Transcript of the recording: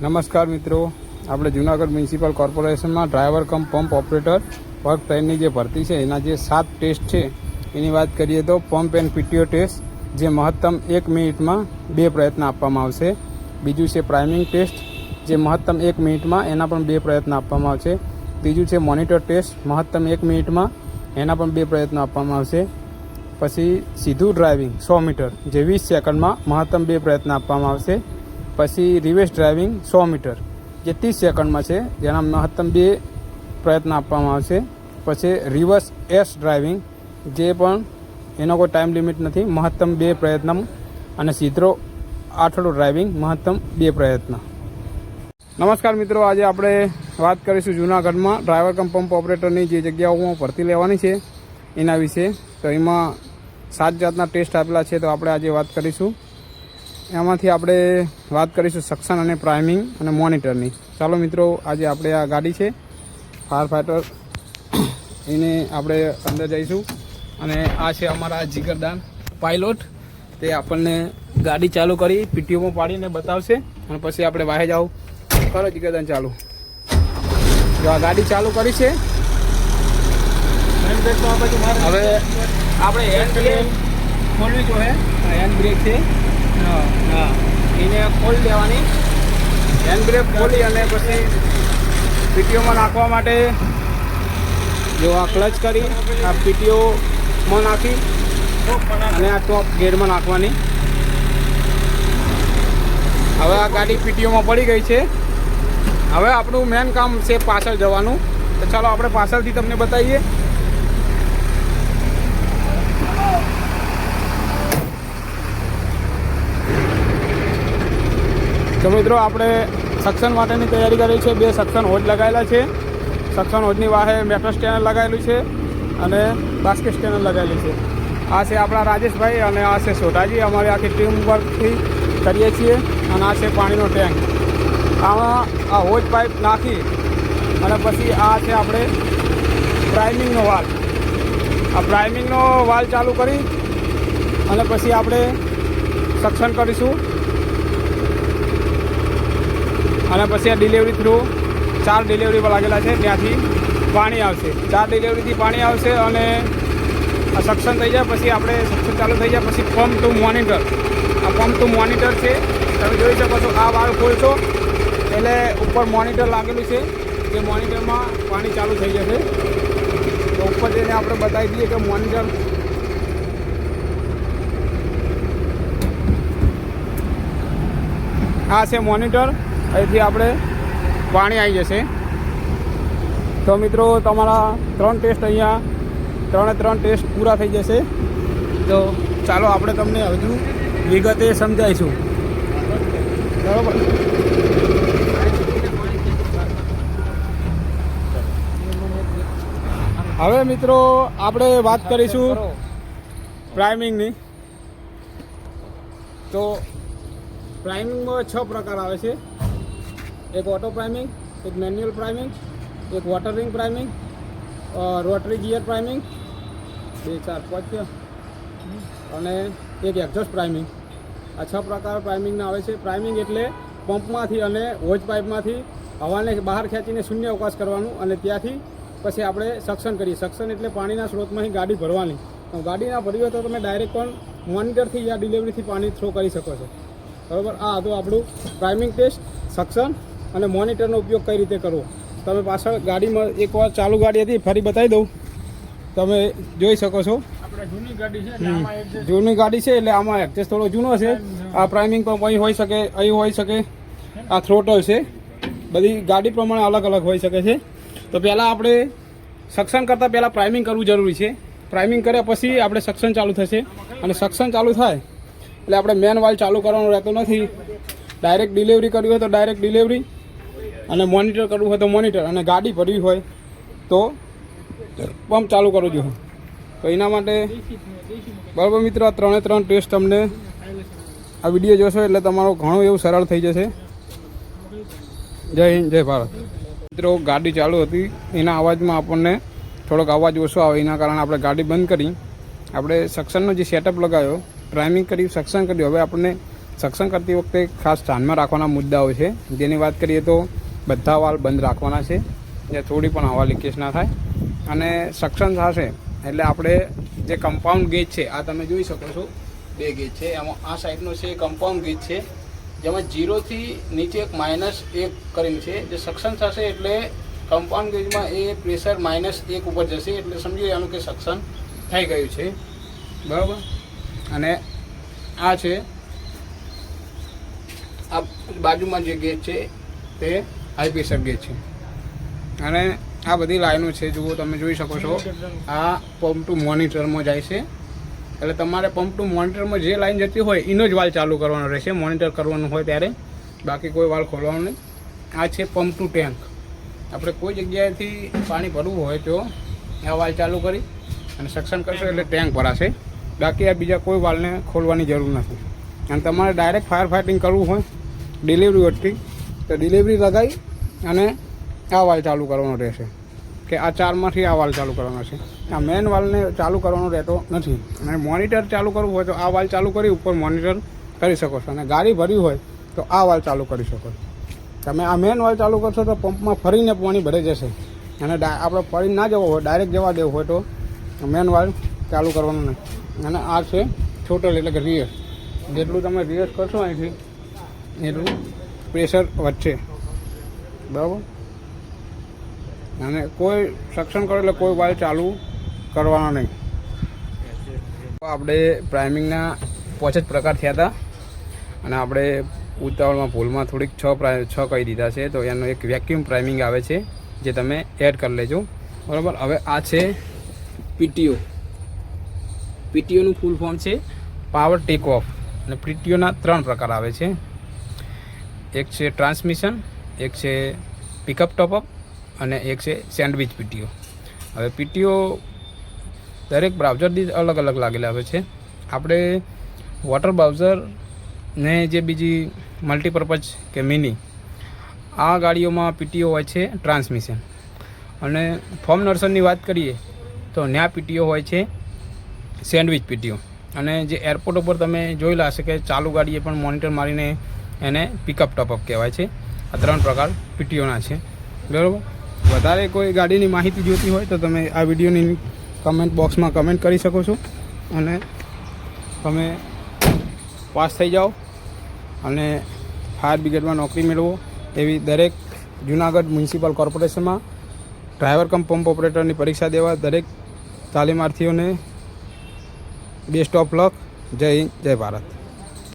નમસ્કાર મિત્રો, આપણે જૂનાગઢ મ્યુનિસિપલ કોર્પોરેશનમાં driver cum pump operator work ટ્રેનની જે ભરતી છે એના જે 7 ટેસ્ટ છે એની વાત કરીએ તો પંપ એન્ડ પીટીઓ ટેસ્ટ જે મહત્તમ 1 મિનિટમાં 2 પ્રયત્ન આપવામાં આવશે. બીજું છે પ્રાઇમિંગ ટેસ્ટ જે મહત્તમ 1 મિનિટમાં એના પણ 2 પ્રયત્ન આપવામાં આવશે. ત્રીજું છે મોનિટર ટેસ્ટ મહત્તમ 1 મિનિટમાં એના પણ 2 પ્રયત્નો આપવામાં આવશે. પછી સીધું ડ્રાઇવિંગ 100 મીટર જે 20 સેકન્ડમાં મહત્તમ 2 પ્રયત્ન આપવામાં આવશે. પછી રિવર્સ ડ્રાઇવિંગ 100 મીટર જે 30 સેકન્ડમાં છે જેના મહત્તમ 2 પ્રયત્ન આપવામાં આવશે. પછી રિવર્સ એસ ડ્રાઇવિંગ જે પણ એનો કોઈ ટાઈમ લિમિટ નથી, મહત્તમ 2 પ્રયત્ન. અને સીધો આઠડો ડ્રાઇવિંગ મહત્તમ 2 પ્રયત્ન. નમસ્કાર મિત્રો, આજે આપણે વાત કરીશું જૂનાગઢમાં ડ્રાઈવર કમ પંપ ઓપરેટરની જે જગ્યાઓમાં ભરતી લેવાની છે એના વિશે. તો એમાં 7 જાતના ટેસ્ટ આપેલા છે, તો આપણે આજે વાત કરીશું. એમાંથી આપણે વાત કરીશું સક્શન અને પ્રાઇમિંગ અને મોનિટરની. ચાલો મિત્રો, આજે આપણે આ ગાડી છે ફાયર ફાઈટર, એને આપણે અંદર જઈશું. અને આ છે અમારા જીગરદાન પાયલોટ, તે આપણને ગાડી ચાલુ કરી પીટીઓમાં પાડીને બતાવશે. અને પછી આપણે વાહે જાવ. કરો જીગરદાન ચાલુ. જો આ ગાડી ચાલુ કરી છે. હવે આપણે હેન્ડ બ્રેક ખોલવી જોઈએ. હેન્ડ બ્રેક છે, હા, એને ખોલી દેવાની. હેન્ડ બ્રેક ખોલી અને પછી પીટીઓમાં નાખવા માટે જો આ ક્લચ કરી આ પીટીઓમાં નાખી અને આ ટોપ ગેરમાં નાખવાની. હવે આ ગાડી પીટીઓમાં પડી ગઈ છે. હવે આપણું મેન કામ છે પાછળ જવાનું. તો ચાલો આપણે પાછળથી તમને બતાવીએ. તો મિત્રો, આપણે સક્શન માટેની તૈયારી કરી છે. 2 સક્શન હોજ લગાવેલા છે. સક્શન હોજની વાહે મેટલ સ્ટેનર લગાવેલું છે અને બાસ્કેટ સ્ટેનર લગાવેલું છે. આ છે આપણા રાજેશભાઈ અને આ છે સોઢાજી. અમારી આખી ટીમ વર્કથી કરીએ છીએ. અને આ છે પાણીનો ટેન્ક. આમાં આ હોજ પાઇપ નાખી અને પછી આ છે આપણે પ્રાઇમિંગનો વાલ. આ પ્રાઇમિંગનો વાલ ચાલુ કરી અને પછી આપણે સક્શન કરીશું. અને પછી આ ડિલિવરી થ્રુ 4 ડિલિવરી પર લાગેલા છે, ત્યાંથી પાણી આવશે. 4 ડિલિવરીથી પાણી આવશે અને આ સક્શન થઈ જાય. પછી આપણે સક્શન ચાલુ થઈ જાય પછી પંપ ટુ મોનિટર. આ પંપ ટુ મોનિટર છે, તમે જોઈ શકો છો. આ વાળ ખોલશો એટલે ઉપર મોનિટર લાગેલું છે, જે મોનિટરમાં પાણી ચાલુ થઈ જશે. તો ઉપર જઈને આપણે બતાવી દઈએ કે મોનિટર આ છે મોનિટર. અહીંથી આપણે પાણી આવી જશે. તો મિત્રો, તમારા 3 ટેસ્ટ અહીંયા 3 ટેસ્ટ પૂરા થઈ જશે. તો ચાલો આપણે તમને હજુ વિગતે સમજાવીશું. બરાબર. હવે મિત્રો, આપણે વાત કરીશું પ્રાઇમિંગની. તો પ્રાઇમિંગમાં 6 પ્રકાર આવે છે. એક ઓટો પ્રાઇમિંગ, એક મેન્યુઅલ પ્રાઇમિંગ, એક water ring priming, rotary gear priming, 2 4 5 અને એક એક્ઝોસ્ટ પ્રાઇમિંગ. આ 6 પ્રકાર પ્રાઇમિંગના આવે છે. પ્રાઇમિંગ એટલે પંપમાંથી અને હોજ પાઇપમાંથી હવાને બહાર ખેંચીને શૂન્ય અવકાશ કરવાનું અને ત્યાંથી પછી આપણે સક્શન કરીએ. સક્શન એટલે પાણીના સ્ત્રોતમાંથી ગાડી ભરવાની. ગાડી ના ભરવી હોય તો તમે ડાયરેક્ટ પણ મોનિટરથી યા ડિલિવરીથી પાણી થ્રો કરી શકો છો. બરાબર. આ હતું આપણું પ્રાઇમિંગ ટેસ્ટ, સક્શન અને મોનિટરનો ઉપયોગ કઈ રીતે કરવો. તમે પાછળ ગાડીમાં એકવાર ચાલુ ગાડી હતી, ફરી બતાવી દઉં, તમે જોઈ શકો છો. જૂની ગાડી છે એટલે આમાં એડજસ્ટ થોડો જૂનો છે. આ પ્રાઇમિંગ પંપ અહીં હોઈ શકે, અહીં હોઈ શકે. આ થ્રોટલ છે. બધી ગાડી પ્રમાણે અલગ અલગ હોઈ શકે છે. તો પહેલાં આપણે સક્શન કરતાં પહેલાં પ્રાઇમિંગ કરવું જરૂરી છે. પ્રાઇમિંગ કર્યા પછી આપણે સક્શન ચાલુ થશે. અને સક્શન ચાલુ થાય એટલે આપણે મેન વાલ ચાલુ કરવાનું રહેતું નથી. ડાયરેક્ટ ડિલિવરી કરવી હોય તો ડાયરેક્ટ ડિલિવરી, અને મોનિટર કરવું હોય તો મોનિટર, અને ગાડી ભરવી હોય તો પંપ ચાલુ કરવું જોઈએ. તો એના માટે બરાબર મિત્રો, આ 3 ટેસ્ટ તમને આ વિડીયો જોશો એટલે તમારું ઘણું એવું સરળ થઈ જશે. જય હિન્દ, જય ભારત. મિત્રો, ગાડી ચાલુ હતી એના અવાજમાં આપણને થોડોક અવાજ ઓછો આવે, એના કારણે આપણે ગાડી બંધ કરી આપણે સક્શનનો જે સેટઅપ લગાવ્યો, પ્રાઇમિંગ કરી, સક્શન કર્યું. હવે આપણને સક્શન કરતી વખતે ખાસ ધ્યાનમાં રાખવાના મુદ્દાઓ છે. જેની વાત કરીએ તો બધા વાલ્વ બંધ રાખવાના છે, જે થોડી પણ હવા લીકેજ ના થાય. અને સક્શન થશે એટલે આપણે જે કમ્પાઉન્ડ ગેજ છે, આ તમે જોઈ શકો છો 2 ગેજ છે. એમાં આ સાઈડનો છે કમ્પાઉન્ડ ગેજ છે, જેમાં 0 થી નીચે એક -1 કરીને છે. જે સક્શન થશે એટલે કમ્પાઉન્ડ ગેજમાં એ પ્રેશર -1 ઉપર જશે, એટલે સમજી લેવાનું કે સક્શન થઈ ગયું છે, બરાબર. અને આ છે આ બાજુમાં જે ગેજ છે તે હાઈ પ્રેશર ગેજ છે. અને આ બધી લાઈનો છે, જુઓ તમે જોઈ શકો છો. આ પંપ ટુ મોનિટરમાં જાય છે, એટલે તમારે પંપ ટુ મોનિટરમાં જે લાઈન જતી હોય એનો જ વાલ્વ ચાલુ કરવાનો રહેશે, મોનિટર કરવાનું હોય ત્યારે, બાકી કોઈ વાલ્વ ખોલવાનું નહીં. આ છે પંપ ટુ ટેન્ક. આપણે કોઈ જગ્યાએથી પાણી ભરવું હોય તો આ વાલ્વ ચાલુ કરી અને સક્શન કરશો એટલે ટેન્ક ભરાશે, બાકી આ બીજા કોઈ વાલ્વને ખોલવાની જરૂર નથી. અને તમારે ડાયરેક્ટ ફાયર ફાઇટિંગ કરવું હોય ડિલિવરી વખતે તો ડિલિવરી લગાવી અને આ વાલ્વ ચાલુ કરવાનો રહેશે, કે આ 4માંથી આ વાલ્વ ચાલુ કરવાનો છે. આ મેન વાલ્વને ચાલુ કરવાનો રહેતો નથી. અને મોનિટર ચાલુ કરવું હોય તો આ વાલ્વ ચાલુ કરી ઉપર મોનિટર કરી શકો છો. અને ગાડી ભરવી હોય તો આ વાલ્વ ચાલુ કરી શકો છો. તમે આ મેન વાલ્વ ચાલુ કરશો તો પંપમાં ફરીને પાણી ભરાઈ જશે. અને આપણે ફરી ના જવો હોય, ડાયરેક્ટ જવા દેવું હોય તો મેન વાલ્વ ચાલુ કરવાનું નહીં. અને આ છે છોટલ એટલે કે રિયર. જેટલું તમે રિયર્સ કરશો અહીંથી એટલું પ્રેશર વધશે, બરાબર. અને કોઈ સક્શન કરો એટલે કોઈ વાલ્વ ચાલુ કરવાનો નહીં. આપણે પ્રાઇમિંગના 5 જ પ્રકાર થયા હતા, અને આપણે ઉતાવળમાં ભૂલમાં થોડીક 6 કહી દીધા છે. તો એનો એક વેક્યુમ પ્રાઇમિંગ આવે છે, જે તમે એડ કરી લેજો, બરાબર. હવે આ છે પીટીઓ. પીટીઓનું ફૂલ ફોર્મ છે પાવર ટેક ઓફ. અને પીટીઓના 3 પ્રકાર આવે છે. એક છે ટ્રાન્સમિશન, એક છે પિકઅપ ટોપઅપ અને એક છે સેન્ડવિચ પીટીઓ. હવે પીટીઓ દરેક બ્રાઉઝરથી અલગ અલગ લાગેલા આવે છે. આપણે વોટર બ્રાઉઝર ને જે બીજી મલ્ટીપર્પઝ કે મિની આ ગાડીઓમાં પીટીઓ હોય છે ટ્રાન્સમિશન. અને ફોર્મ નર્સરની વાત કરીએ તો ન્યા પીટીઓ હોય છે સેન્ડવિચ પીટીઓ. અને જે એરપોર્ટ ઉપર તમે જોયેલા હશે કે ચાલુ ગાડીએ પણ મોનિટર મારીને એને પિકઅપ ટોપઅપ કહેવાય છે. આ 3 પ્રકાર પીટીઓના છે, બરાબર. વધારે કોઈ ગાડીની માહિતી જોઈતી હોય તો તમે આ વિડીયોની કમેન્ટ બોક્સમાં કમેન્ટ કરી શકો છો, અને તમે પાસ થઈ જાઓ અને ફાયર બ્રિગેડમાં નોકરી મેળવો એવી દરેક જુનાગઢ મ્યુનિસિપલ કોર્પોરેશનમાં ડ્રાઈવર કમ પંપ ઓપરેટરની પરીક્ષા દેવા દરેક તાલીમાર્થીઓને બેસ્ટ ઓફ લક. જય હિન્દ, જય ભારત.